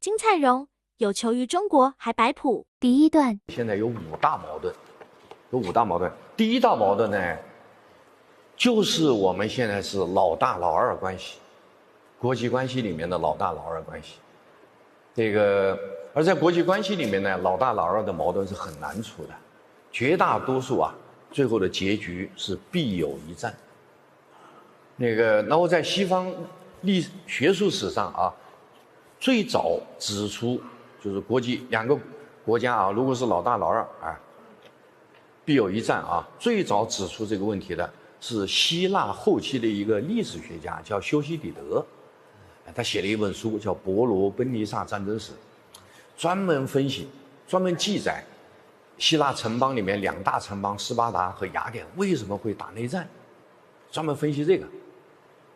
金灿荣有求于中国还摆谱。第一段，现在有五大矛盾。第一大矛盾呢，就是我们现在是老大老二关系，国际关系里面的老大老二关系。而在国际关系里面呢，老大老二的矛盾是很难处的，绝大多数最后的结局是必有一战。然后在西方学术史上最早指出就是两个国家如果是老大老二必有一战最早指出这个问题的是希腊后期的一个历史学家叫修昔底德，他写了一本书叫《伯罗奔尼撒战争史》，专门分析、专门记载希腊城邦里面两大城邦斯巴达和雅典为什么会打内战，专门分析这个。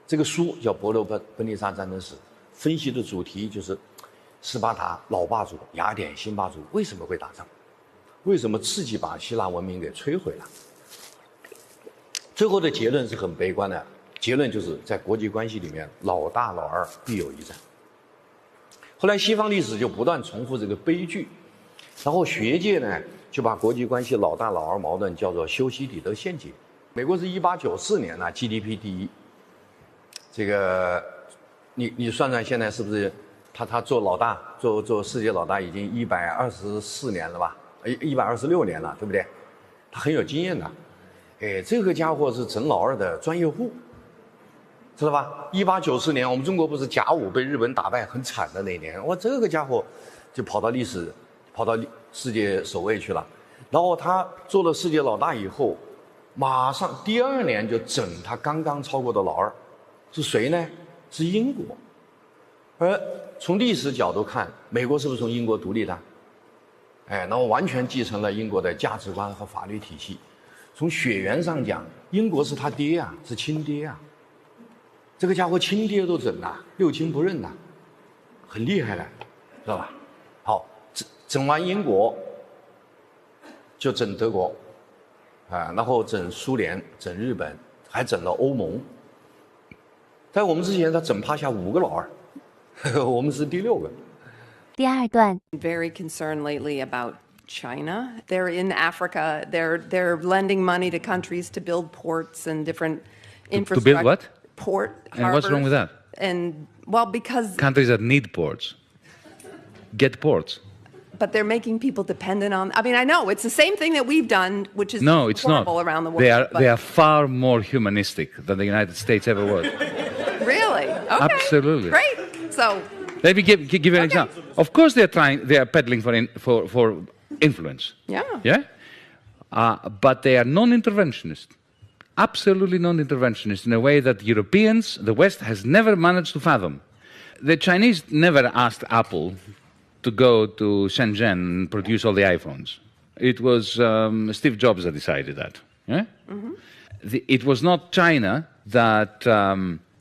这个书叫《伯罗奔尼撒战争史》，分析的主题就是斯巴达老霸主、雅典新霸主为什么会打仗，为什么自己把希腊文明给摧毁了。最后的结论是很悲观的，结论就是在国际关系里面，老大老二必有一战。后来西方历史就不断重复这个悲剧，然后学界呢就把国际关系老大老二矛盾叫做修昔底德陷阱。美国是1894年GDP 第一，你算算现在是不是他做老大，做世界老大已经124年了吧，126年了，对不对？他很有经验的。这个家伙是整老二的专业户，知道吧？1894年我们中国不是甲午被日本打败很惨的那年，这个家伙就跑到世界首位去了。然后他做了世界老大以后，马上第2年就整他刚刚超过的老二，是谁呢？是英国。而从历史角度看，美国是不是从英国独立的？然后完全继承了英国的价值观和法律体系。从血缘上讲，英国是他爹是亲爹这个家伙亲爹都整了，六亲不认很厉害的，知道吧？好，整完英国，就整德国，然后整苏联，整日本，还整了欧盟。在我们之前，他整趴下5个老二，我们是第6个。第二段 Very concerned lately about China. They're in Africa. They're lending money to countries to build ports and different infrastructure. To build what? Port harbors. And what's wrong with that? And well, because countries that need ports get ports. But they're making people dependent on. I mean, I know it's the same thing that we've done, which is no, it's horrible not. Around the world. They are far more humanistic than the United States ever was. Really? Okay. Absolutely. Great. So. Let me give you an example. Of course, they are peddling for influence. Yeah. Yeah. But they are non-interventionist. Absolutely non-interventionist in a way that Europeans, the West, has never managed to fathom. The Chinese never asked Apple to go to Shenzhen and produce all the iPhones. It was Steve Jobs that decided that. Yeah? Mm-hmm. It was not China that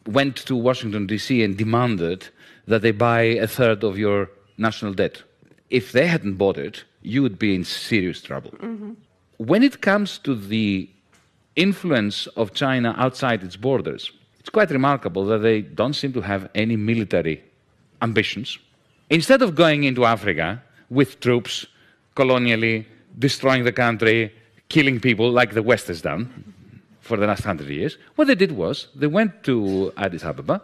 went to Washington, D.C. and demanded that they buy a third of your national debt. If they hadn't bought it, you would be in serious trouble. Mm-hmm. When it comes to the influence of China outside its borders, it's quite remarkable that they don't seem to have any military ambitions. Instead of going into Africa with troops, colonially, destroying the country, killing people like the West has done for the last 100 years, what they did was they went to Addis Ababa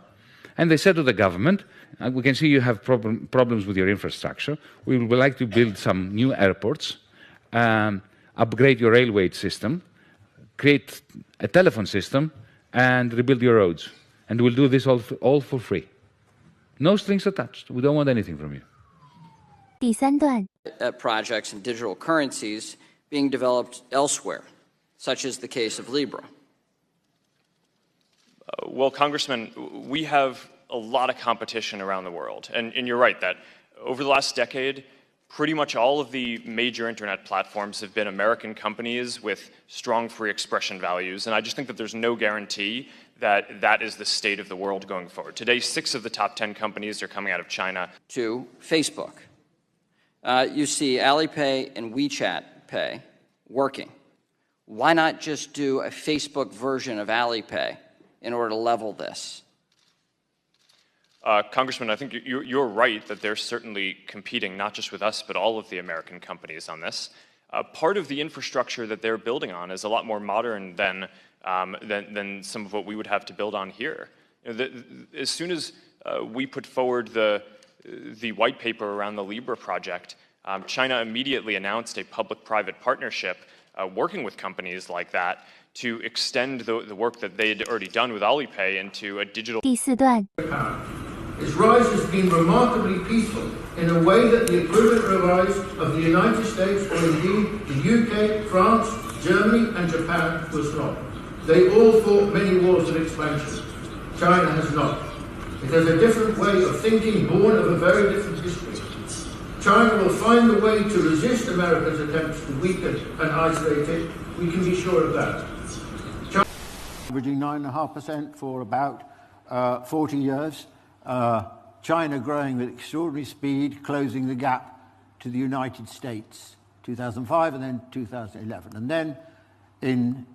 and they said to the government, we can see you have problems with your infrastructure. We would like to build some new airports, upgrade your railway system, create a telephone system, and rebuild your roads. And we'll do this all for free. No strings attached. We don't want anything from you. 第三段 projects and digital currencies being developed elsewhere, such as the case of Libra. Well, Congressman, we have a lot of competition around the world. And you're right that over the last decade, pretty much all of the major internet platforms have been American companies with strong free expression values. And I just think that there's no guarantee that that is the state of the world going forward. Today, 6 of the top 10 companies are coming out of China. To Facebook. You see Alipay and WeChat Pay working. Why not just do a Facebook version of Alipay in order to level this? Congressman, I think you're right that they're certainly competing not just with us, but all of the American companies on this. Part of the infrastructure that they're building on is a lot more modern than some of what we would have to build on here. As soon as we put forward the white paper around the Libra project, China immediately announced a public-private partnership working with companies like that to extend the work that they had already done with Alipay into a digital. 第4段 Its rise has been remarkably peaceful in a way that the equivalent rise of the United States or indeed the UK, France, Germany and Japan was not. They all fought many wars of expansion. China has not. It has a different way of thinking born of a very different history. China will find the way to resist America's attempts to weaken and isolate it. We can be sure of that. Averaging 9.5% for about 40 years. China growing with extraordinary speed, closing the gap to the United States, 2005 and then 2011. And then in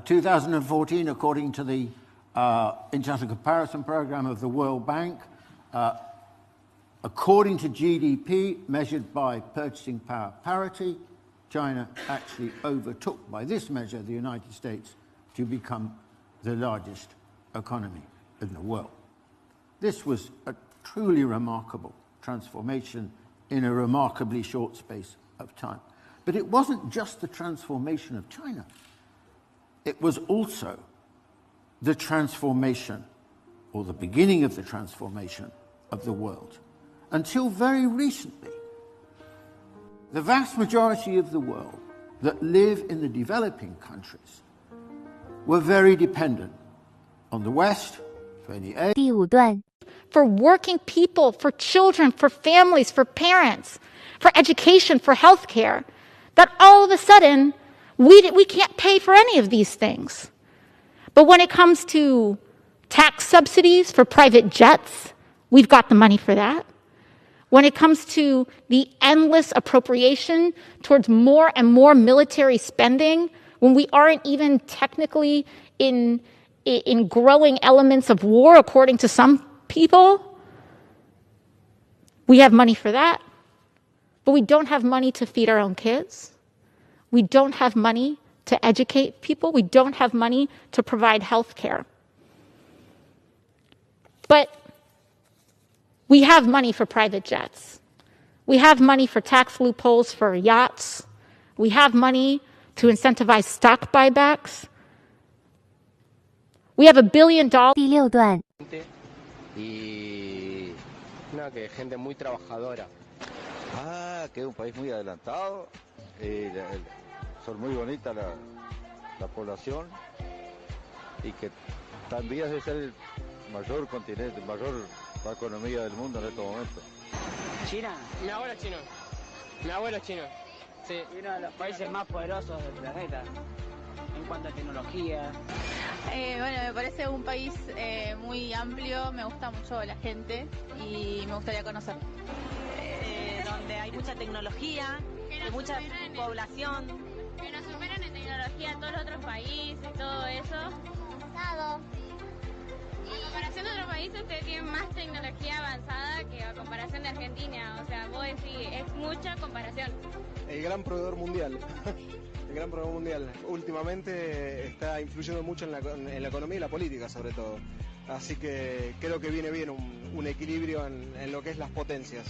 2014, according to the International Comparison Program of the World Bank, according to GDP measured by purchasing power parity, China actually overtook, by this measure, the United States to become the largest economy in the world. This was a truly remarkable transformation in a remarkably short space of time. But it wasn't just the transformation of China. It was also the transformation, or the beginning of the transformation, of the world. Until very recently, the vast majority of the world that live in the developing countries were very dependent on the West for any aid. 第5段 For working people, for children, for families, for parents, for education, for healthcare, that all of a sudden we can't pay for any of these things. But when it comes to tax subsidies for private jets, we've got the money for that. When it comes to the endless appropriation towards more and more military spending, when we aren't even technically in growing elements of war, according to some people, we have money for that. But we don't have money to feed our own kids. We don't have money to educate people. We don't have money to provide health care. But we have money for private jets. We have money for tax loopholes for yachts. We have money to incentivize stock buybacks. We have $1 billion. 第6段 y no, que gente muy trabajadora. Que es un país muy adelantado, son muy bonitas la población y que también es el mayor continente, mayor economía del mundo en estos momentos. China. Mi abuelo es chino. Mi abuelo es chino. Sí. Y uno de los países más poderosos del planeta en cuanto a tecnología. Bueno, me parece un país muy amplio, me gusta mucho la gente y me gustaría conocer. Donde hay mucha tecnología, mucha población. Que nos superan en tecnología todos los otros países y todo eso. En comparación a otros países, ustedes tienen más tecnología avanzada que a comparación de Argentina. O sea, vos decís, es mucha comparación. El gran proveedor mundial. El gran proveedor mundial. Últimamente está influyendo mucho en la economía y la política, sobre todo. Así que creo que viene bien un equilibrio en lo que es las potencias.